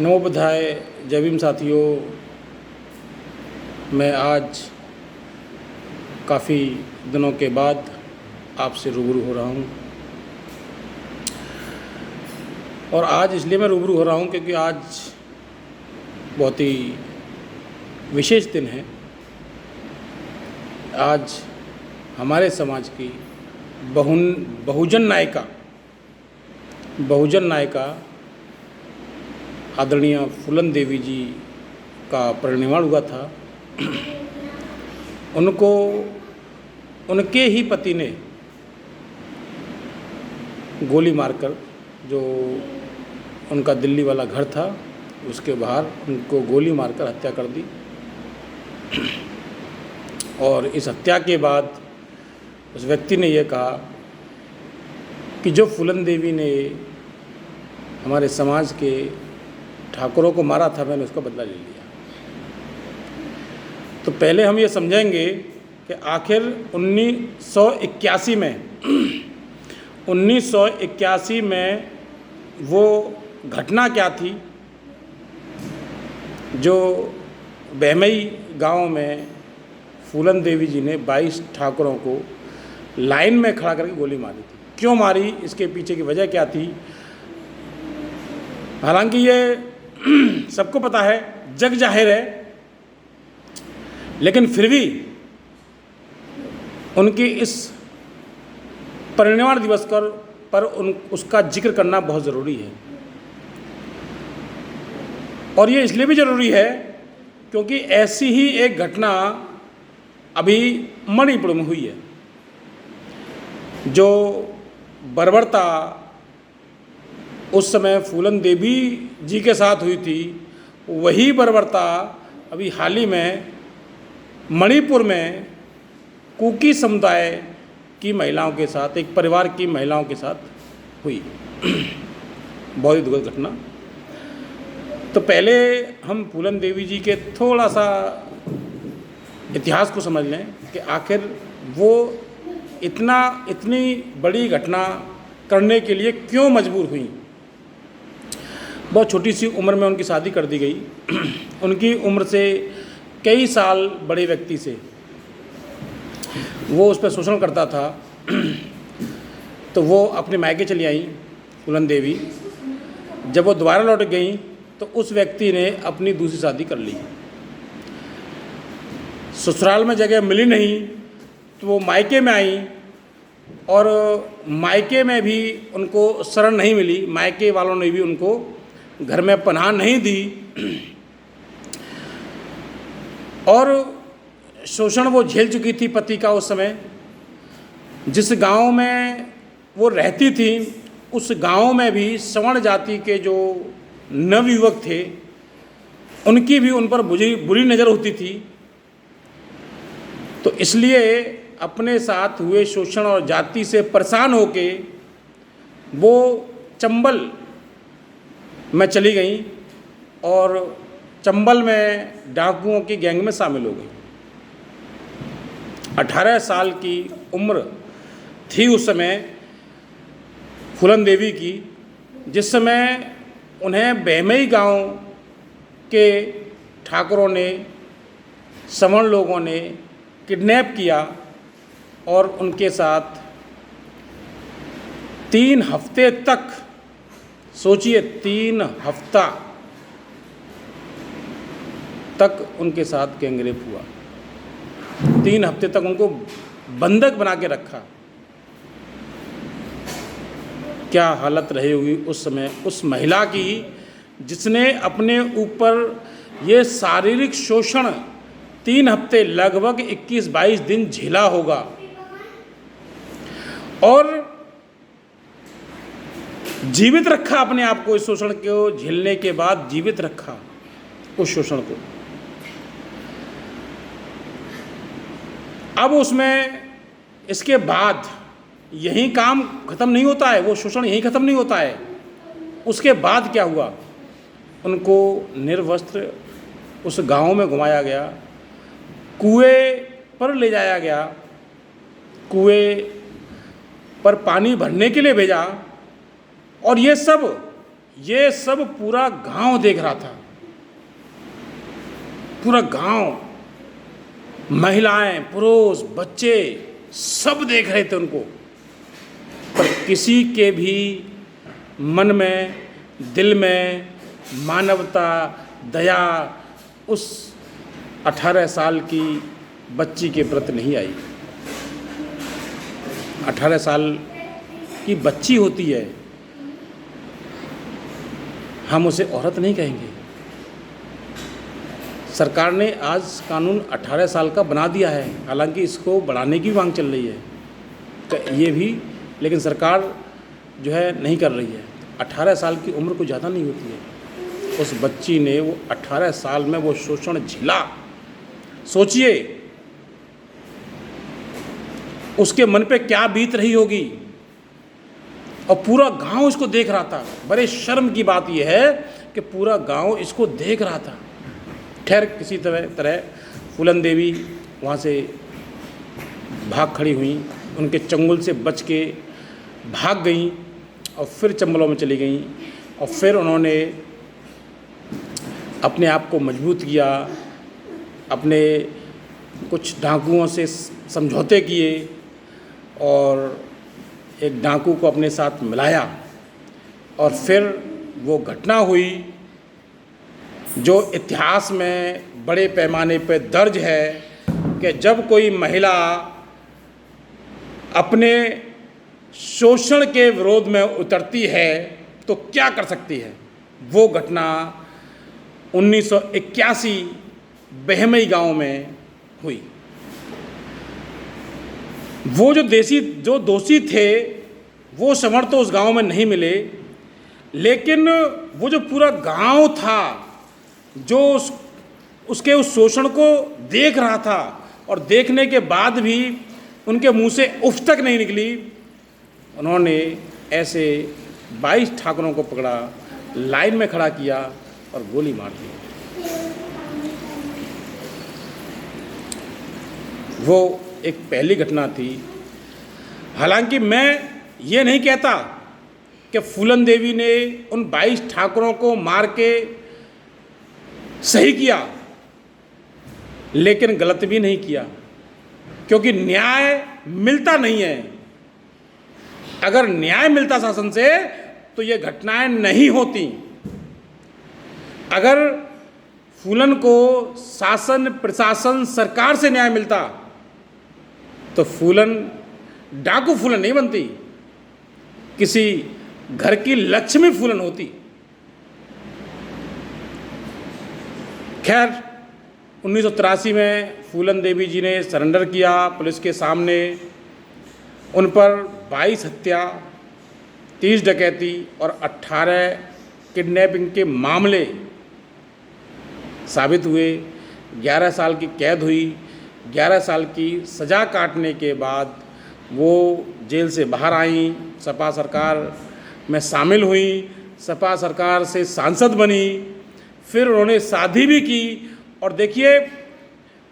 नमो बुद्धाय। जय भीम साथियों। मैं आज काफ़ी दिनों के बाद आपसे रूबरू हो रहा हूँ, और आज इसलिए मैं रूबरू हो रहा हूँ क्योंकि आज बहुत ही विशेष दिन है। आज हमारे समाज की बहुजन नायिका आदरणीय फूलन देवी जी का परिनिर्वाण हुआ था। उनको उनके ही पति ने गोली मारकर, जो उनका दिल्ली वाला घर था उसके बाहर उनको गोली मारकर हत्या कर दी। और इस हत्या के बाद उस व्यक्ति ने यह कहा कि जो फूलन देवी ने हमारे समाज के ठाकुरों को मारा था, मैंने उसका बदला ले लिया। तो पहले हम ये समझेंगे कि आखिर 1981 में वो घटना क्या थी जो बहमई गांव में फूलन देवी जी ने 22 ठाकुरों को लाइन में खड़ा करके गोली मारी थी। क्यों मारी, इसके पीछे की वजह क्या थी? हालांकि ये सबको पता है, जग जाहिर है, लेकिन फिर भी उनकी इस परिनिर्वाण दिवस पर उसका जिक्र करना बहुत ज़रूरी है। और ये इसलिए भी ज़रूरी है क्योंकि ऐसी ही एक घटना अभी मणिपुर में हुई है। जो बर्बरता उस समय फूलन देवी जी के साथ हुई थी, वही बर्बरता अभी हाल ही में मणिपुर में कुकी समुदाय की महिलाओं के साथ, एक परिवार की महिलाओं के साथ हुई। बहुत ही दुखद घटना। तो पहले हम फूलन देवी जी के थोड़ा सा इतिहास को समझ लें कि आखिर वो इतनी बड़ी घटना करने के लिए क्यों मजबूर हुई। बहुत छोटी सी उम्र में उनकी शादी कर दी गई। उनकी उम्र से कई साल बड़े व्यक्ति से वो उस पर शोषण करता था। तो वो अपने मायके चली आई फूलन देवी। जब वो दोबारा लौट गई तो उस व्यक्ति ने अपनी दूसरी शादी कर ली। ससुराल में जगह मिली नहीं तो वो मायके में आई, और मायके में भी उनको शरण नहीं मिली। मायके वालों ने भी उनको घर में पनाह नहीं दी, और शोषण वो झेल चुकी थी पति का। उस समय जिस गांव में वो रहती थी, उस गांव में भी सवर्ण जाति के जो नवयुवक थे, उनकी भी उन पर बुरी नज़र होती थी। तो इसलिए अपने साथ हुए शोषण और जाति से परेशान होके वो चंबल में चली गई, और चंबल में डाकुओं की गैंग में शामिल हो गई। 18 साल की उम्र थी उस समय फूलन देवी की, जिस समय उन्हें बहमई गांव के ठाकुरों ने, सवर्ण लोगों ने किडनैप किया और उनके साथ 3 हफ्ते तक, सोचिए 3 हफ्ता तक उनके साथ गैंगरेप हुआ। 3 हफ्ते तक उनको बंधक बना के रखा। क्या हालत रही होगी उस समय उस महिला की, जिसने अपने ऊपर ये शारीरिक शोषण 3 हफ्ते, लगभग 21-22 दिन झेला होगा। और जीवित रखा अपने आप को, इस शोषण को झेलने के बाद जीवित रखा उस शोषण को। अब उसमें इसके बाद यही काम खत्म नहीं होता है, वो शोषण यहीं खत्म नहीं होता है। उसके बाद क्या हुआ, उनको निर्वस्त्र उस गांव में घुमाया गया, कुएं पर ले जाया गया, कुएं पर पानी भरने के लिए भेजा, और ये ये सब पूरा गांव देख रहा था, पूरा गांव, महिलाएं, पुरुष, बच्चे सब देख रहे थे उनको, पर किसी के भी मन में, दिल में मानवता, दया उस 18 साल की बच्ची के प्रति नहीं आई। 18 साल की बच्ची होती है, हम उसे औरत नहीं कहेंगे। सरकार ने आज कानून 18 साल का बना दिया है, हालांकि इसको बढ़ाने की मांग चल रही है, तो ये भी, लेकिन सरकार जो है नहीं कर रही है। 18 साल की उम्र को ज़्यादा नहीं होती है। उस बच्ची ने वो 18 साल में वो शोषण झेला। सोचिए उसके मन पे क्या बीत रही होगी, और पूरा गांव इसको देख रहा था। बड़े शर्म की बात यह है कि पूरा गांव इसको देख रहा था। खैर किसी तरह फूलन देवी वहाँ से भाग खड़ी हुई, उनके चंगुल से बच के भाग गईं और फिर चंबलों में चली गईं, और फिर उन्होंने अपने आप को मजबूत किया, अपने कुछ डाकुओं से समझौते किए और एक डाकू को अपने साथ मिलाया, और फिर वो घटना हुई जो इतिहास में बड़े पैमाने पर दर्ज है कि जब कोई महिला अपने शोषण के विरोध में उतरती है तो क्या कर सकती है। वो घटना 1981 बहमई गांव में हुई। वो जो दोषी थे वो समर तो उस गांव में नहीं मिले, लेकिन वो जो पूरा गांव था जो उसके उस शोषण को देख रहा था, और देखने के बाद भी उनके मुंह से उफ तक नहीं निकली, उन्होंने ऐसे 22 ठाकुरों को पकड़ा, लाइन में खड़ा किया और गोली मार दी। वो एक पहली घटना थी। हालांकि मैं ये नहीं कहता कि फूलन देवी ने उन 22 ठाकुरों को मार के सही किया, लेकिन गलत भी नहीं किया, क्योंकि न्याय मिलता नहीं है। अगर न्याय मिलता शासन से तो ये घटनाएं नहीं होती। अगर फूलन को शासन, प्रशासन, सरकार से न्याय मिलता तो फूलन डाकू फूलन नहीं बनती, किसी घर की लक्ष्मी फूलन होती। खैर 1983 में फूलन देवी जी ने सरेंडर किया पुलिस के सामने। उन पर 22 हत्या, 30 डकैती और 18 किडनैपिंग के मामले साबित हुए। 11 साल की कैद हुई। 11 साल की सज़ा काटने के बाद वो जेल से बाहर आईं, सपा सरकार में शामिल हुई, सपा सरकार से सांसद बनी, फिर उन्होंने शादी भी की। और देखिए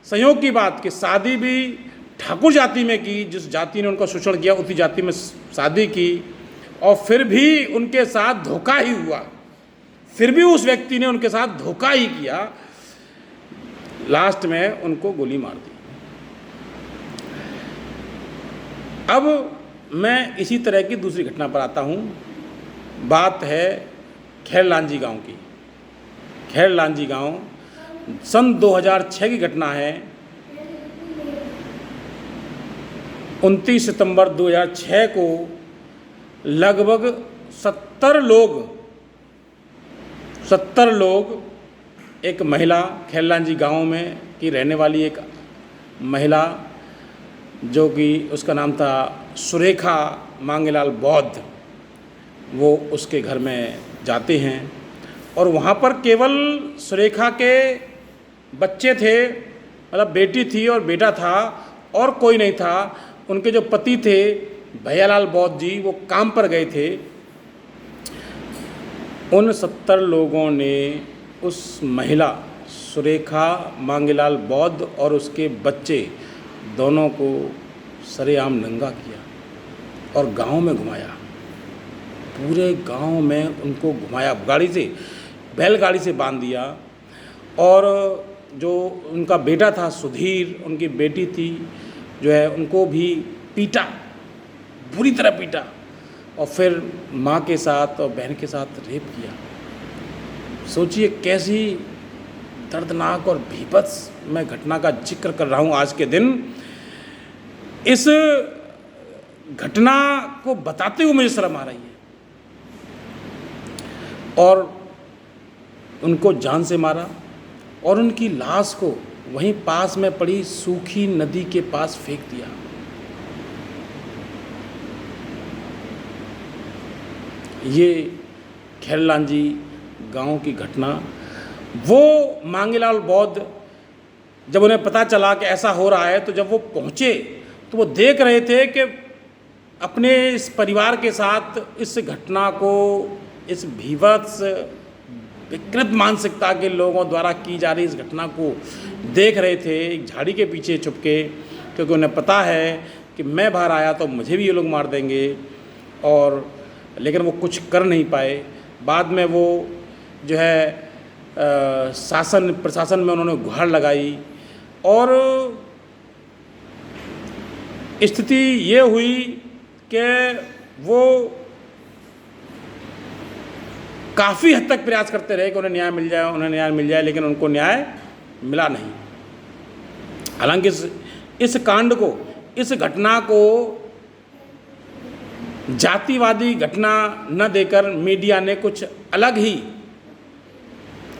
संयोग की बात कि शादी भी ठाकुर जाति में की, जिस जाति ने उनका शोषण किया उसी जाति में शादी की, और फिर भी उनके साथ धोखा ही हुआ। फिर भी उस व्यक्ति ने उनके साथ धोखा ही किया, लास्ट में उनको गोली मार दी। अब मैं इसी तरह की दूसरी घटना पर आता हूँ। बात है खैर लांजी गांव की। खैर लांजी गांव सन 2006 की घटना है। 29 सितंबर 2006 को लगभग 70 लोग एक महिला, खैर लांजी गांव में की रहने वाली एक महिला, जो कि उसका नाम था सुरेखा मांगेलाल बौद्ध, वो उसके घर में जाते हैं और वहाँ पर केवल सुरेखा के बच्चे थे, मतलब बेटी थी और बेटा था, और कोई नहीं था। उनके जो पति थे भैयालाल बौद्ध जी, वो काम पर गए थे। उन 70 लोगों ने उस महिला सुरेखा मांगेलाल बौद्ध और उसके बच्चे दोनों को सरेआम नंगा किया और गांव में घुमाया, पूरे गांव में उनको घुमाया, गाड़ी से, बैलगाड़ी से बांध दिया। और जो उनका बेटा था सुधीर, उनकी बेटी थी जो है, उनको भी पीटा, बुरी तरह पीटा, और फिर माँ के साथ और बहन के साथ रेप किया। सोचिए कैसी दर्दनाक और भीभत्स मैं घटना का जिक्र कर रहा हूँ आज के दिन। इस घटना को बताते हुए मुझे शर्म आ रही है। और उनको जान से मारा और उनकी लाश को वहीं पास में पड़ी सूखी नदी के पास फेंक दिया। ये खैरलांजी गांव की घटना। वो मांगेलाल बौद्ध, जब उन्हें पता चला कि ऐसा हो रहा है, तो जब वो पहुँचे तो वो देख रहे थे कि अपने इस परिवार के साथ इस घटना को, इस भीभत्स विकृत मानसिकता के लोगों द्वारा की जा रही इस घटना को देख रहे थे एक झाड़ी के पीछे छुपके, क्योंकि उन्हें पता है कि मैं बाहर आया तो मुझे भी ये लोग मार देंगे। और लेकिन वो कुछ कर नहीं पाए। बाद में वो जो है शासन प्रशासन में उन्होंने गुहार लगाई और स्थिति ये हुई कि वो काफ़ी हद तक प्रयास करते रहे कि उन्हें न्याय मिल जाए, उन्हें न्याय मिल जाए, लेकिन उनको न्याय मिला नहीं। हालांकि इस कांड को, इस घटना को जातिवादी घटना न देकर मीडिया ने कुछ अलग ही,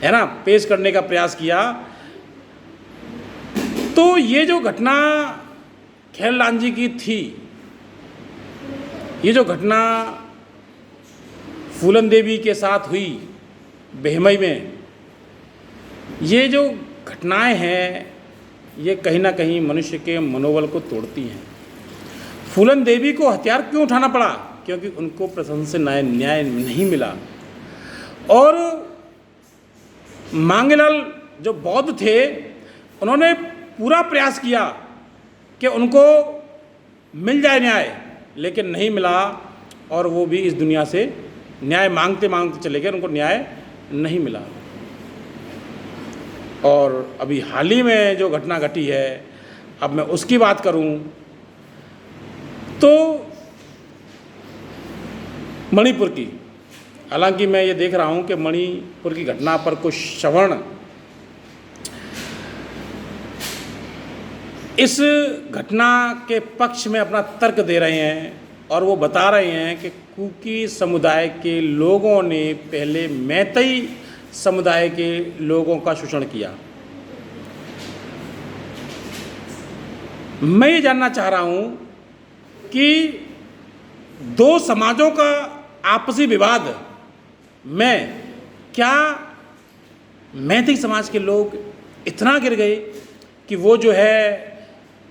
है ना, पेश करने का प्रयास किया। तो ये जो घटना खैरलांजी की थी, ये जो घटना फूलन देवी के साथ हुई बेहमई में, ये जो घटनाएं हैं ये कहीं ना कहीं मनुष्य के मनोबल को तोड़ती हैं। फूलन देवी को हथियार क्यों उठाना पड़ा? क्योंकि उनको प्रशासन से न्याय नहीं मिला। और मांगेलाल जो बौद्ध थे, उन्होंने पूरा प्रयास किया कि उनको मिल जाए न्याय, लेकिन नहीं मिला। और वो भी इस दुनिया से न्याय मांगते मांगते चले गए, उनको न्याय नहीं मिला। और अभी हाल ही में जो घटना घटी है, अब मैं उसकी बात करूं तो मणिपुर की। हालांकि मैं ये देख रहा हूं कि मणिपुर की घटना पर कुछ श्रवण इस घटना के पक्ष में अपना तर्क दे रहे हैं और वो बता रहे हैं कि कुकी समुदाय के लोगों ने पहले मैतेई समुदाय के लोगों का शोषण किया। मैं ये जानना चाह रहा हूँ कि दो समाजों का आपसी विवाद में क्या मैतेई समाज के लोग इतना गिर गए कि वो जो है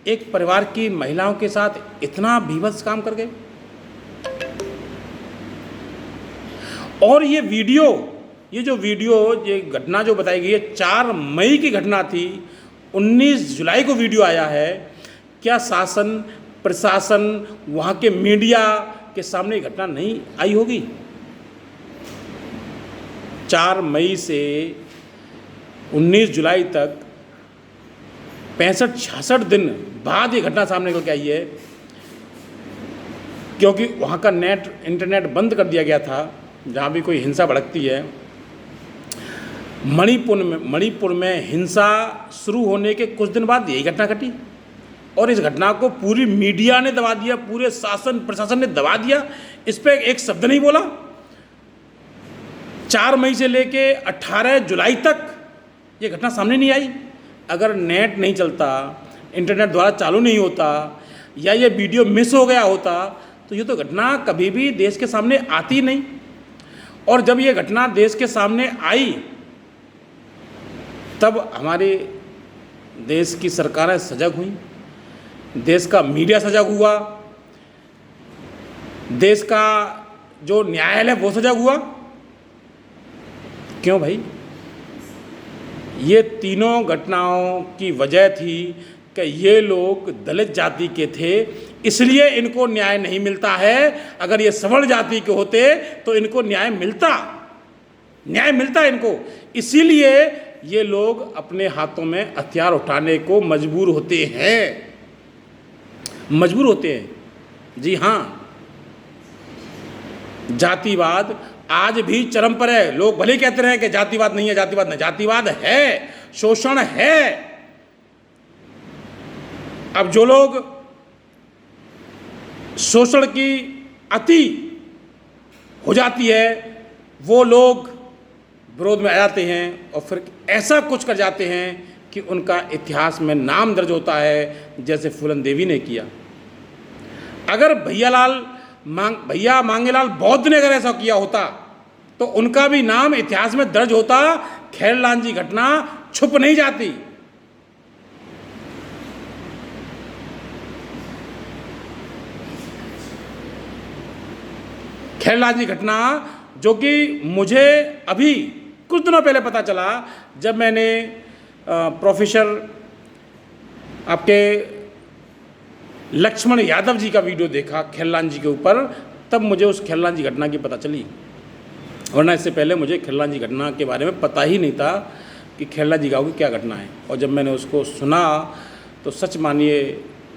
एक परिवार की महिलाओं के साथ इतना भीभत्स काम कर गए? और ये घटना जो बताई गई है 4 मई की घटना थी, 19 जुलाई को वीडियो आया है। क्या शासन प्रशासन वहाँ के मीडिया के सामने ये घटना नहीं आई होगी? 4 मई से 19 जुलाई तक 65-66 दिन बाद ये घटना सामने निकल के आई है, क्योंकि वहाँ का इंटरनेट बंद कर दिया गया था जहाँ भी कोई हिंसा भड़कती है। मणिपुर में हिंसा शुरू होने के कुछ दिन बाद यही घटना घटी और इस घटना को पूरी मीडिया ने दबा दिया, पूरे शासन प्रशासन ने दबा दिया, इस पर एक शब्द नहीं बोला। 4 मई से लेके 18 जुलाई तक ये घटना सामने नहीं आई। अगर नेट नहीं चलता, इंटरनेट द्वारा चालू नहीं होता या ये वीडियो मिस हो गया होता तो ये तो घटना कभी भी देश के सामने आती नहीं। और जब ये घटना देश के सामने आई तब हमारे देश की सरकारें सजग हुई, देश का मीडिया सजग हुआ, देश का जो न्यायालय वो सजग हुआ। क्यों भाई? ये तीनों घटनाओं की वजह थी कि ये लोग दलित जाति के थे, इसलिए इनको न्याय नहीं मिलता है। अगर ये सवर्ण जाति के होते तो इनको न्याय मिलता इनको। इसीलिए ये लोग अपने हाथों में हथियार उठाने को मजबूर होते हैं। जी हाँ, जातिवाद आज भी चरम पर है। लोग भले कहते रहे कि जातिवाद नहीं है, जातिवाद है, शोषण है। अब जो लोग शोषण की अति हो जाती है वो लोग विरोध में आ जाते हैं और फिर ऐसा कुछ कर जाते हैं कि उनका इतिहास में नाम दर्ज होता है, जैसे फूलन देवी ने किया। अगर भैया मांगेलाल बौद्ध ने अगर ऐसा किया होता तो उनका भी नाम इतिहास में दर्ज होता। खैरलाल जी घटना छुप नहीं जाती। खैरलाल जी घटना जो कि मुझे अभी कुछ दिनों पहले पता चला, जब मैंने प्रोफेसर आपके लक्ष्मण यादव जी का वीडियो देखा खैरलाल जी के ऊपर, तब मुझे उस खैरलाल जी घटना की पता चली। वरना इससे पहले मुझे खैरलाल जी घटना के बारे में पता ही नहीं था कि खैरलाल जी गाँव की क्या घटना है। और जब मैंने उसको सुना तो सच मानिए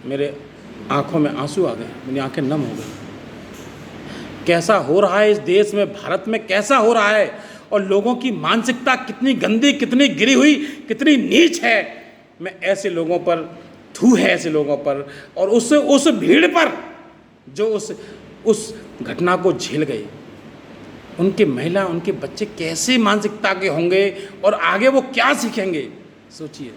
मेरे आँखों में आंसू आ गए, मेरी आंखें नम हो गई। कैसा हो रहा है इस देश में, भारत में कैसा हो रहा है, और लोगों की मानसिकता कितनी गंदी, कितनी गिरी हुई, कितनी नीच है। मैं ऐसे लोगों पर थू है, ऐसे लोगों पर, और उस भीड़ पर जो उस घटना को झेल गए। उनके महिला, उनके बच्चे कैसे मानसिकता के होंगे और आगे वो क्या सीखेंगे, सोचिए।